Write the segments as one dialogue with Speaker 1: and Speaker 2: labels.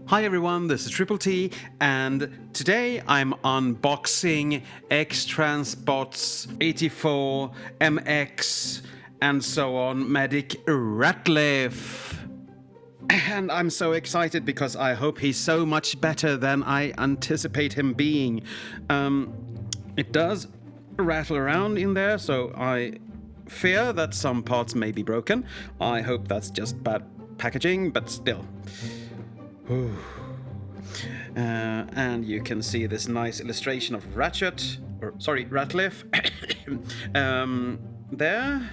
Speaker 1: Hi everyone, this is Triple T, and today I'm unboxing X-Transbots 84, MX, and so on, Medic Ratliff. And I'm so excited because I hope he's so much better than I anticipate him being. It does rattle around in there, so I fear that some parts may be broken. I hope that's just bad packaging, but still. And you can see this nice illustration of Ratchet, Ratliff. There.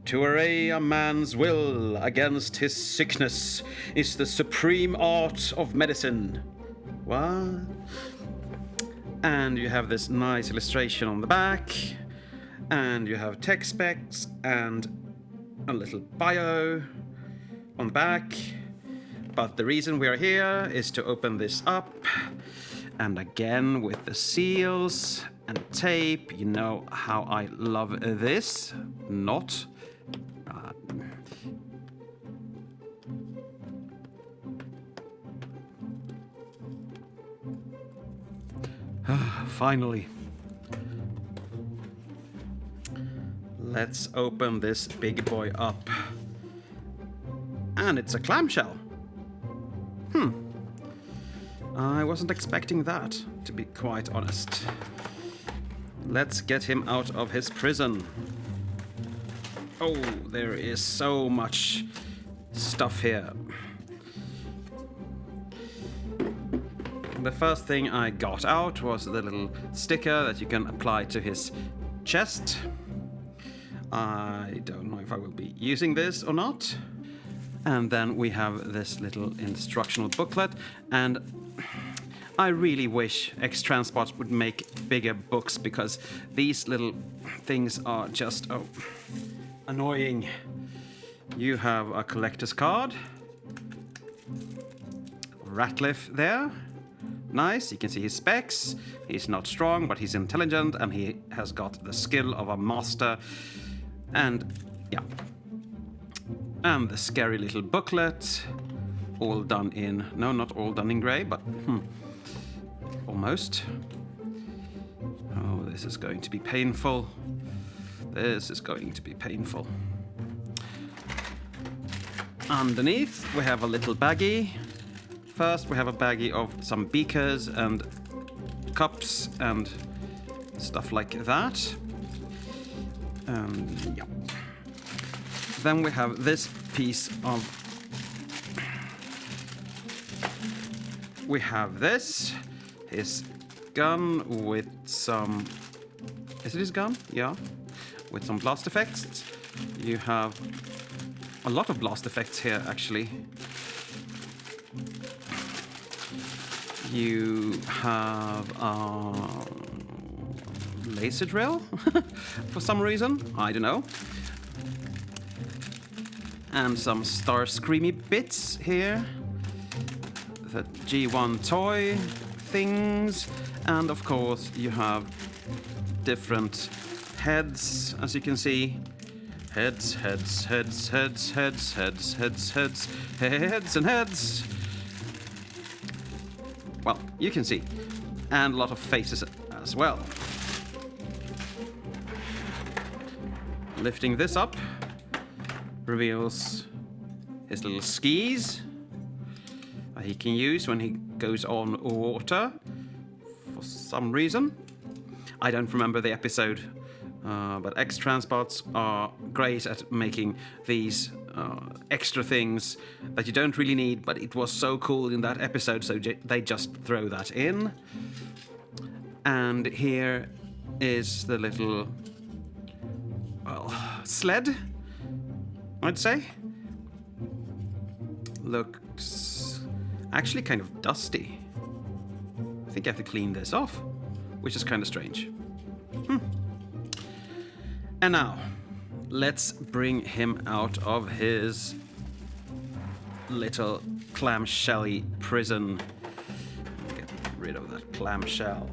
Speaker 1: To array a man's will against his sickness is the supreme art of medicine. What? And you have this nice illustration on the back, and you have tech specs and a little bio on the back. But the reason we are here is to open this up, and again with the seals and tape. You know how I love this. Not. Finally. Let's open this big boy up. And it's a clamshell. I wasn't expecting that, to be quite honest. Let's get him out of his prison. Oh, there is so much stuff here. The first thing I got out was the little sticker that you can apply to his chest. I don't know if I will be using this or not. And then we have this little instructional booklet, and I really wish X-Transbots would make bigger books because these little things are just annoying. You have a collector's card. Ratliff there. Nice, you can see his specs. He's not strong, but he's intelligent, and he has got the skill of a master. And yeah. And the scary little booklet, all done in, no, not all done in grey, but almost. Oh, this is going to be painful. This is going to be painful. Underneath, we have a little baggie. First, we have a baggie of some beakers and cups and stuff like that. Yeah. Then we have this piece of... We have this. His gun with some... Is it his gun? Yeah. With some blast effects. You have a lot of blast effects here, actually. You have a laser drill for some reason. I don't know. And some Star Screamy bits here. The G1 toy things. And of course you have different heads, as you can see. Heads, heads, heads, heads, heads, heads, heads, heads, heads and heads. Well, you can see. And a lot of faces as well. Lifting this up reveals his little skis that he can use when he goes on water for some reason. I don't remember the episode, but X-Transbots are great at making these extra things that you don't really need, but it was so cool in that episode, so they just throw that in. And here is the little, well, sled, I'd say. Looks actually kind of dusty. I think I have to clean this off, which is kind of strange. And now, let's bring him out of his little clamshelly prison. Get rid of that clamshell.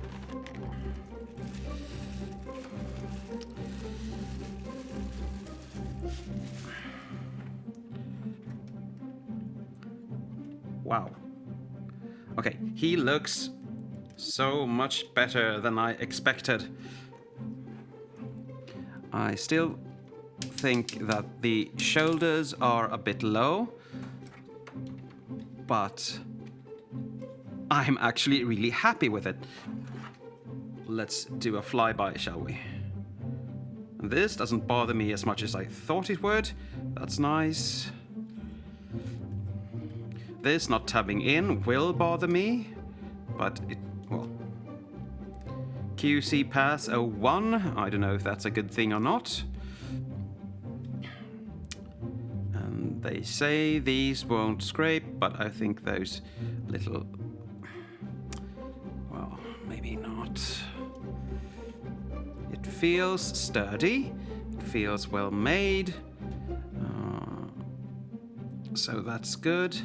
Speaker 1: Wow. Okay, he looks so much better than I expected. I still think that the shoulders are a bit low, but I'm actually really happy with it. Let's do a flyby, shall we? This doesn't bother me as much as I thought it would. That's nice. This not tabbing in will bother me, but it, well. QC pass 01. I don't know if that's a good thing or not. And they say these won't scrape, but I think those little... well, maybe not. It feels sturdy. It feels well made. So that's good.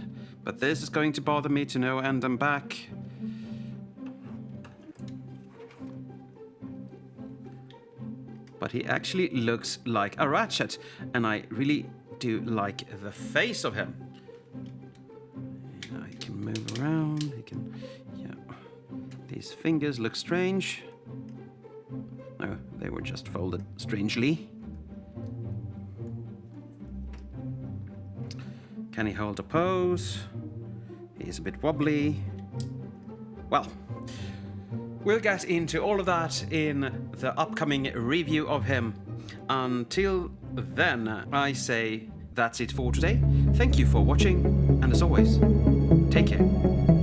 Speaker 1: But this is going to bother me to no end and back. But he actually looks like a Ratchet, and I really do like the face of him. Yeah, he can move around, he can... yeah. These fingers look strange. No, they were just folded strangely. Can he hold a pose? He's a bit wobbly. Well, we'll get into all of that in the upcoming review of him. Until then, I say that's it for today. Thank you for watching, and as always, take care.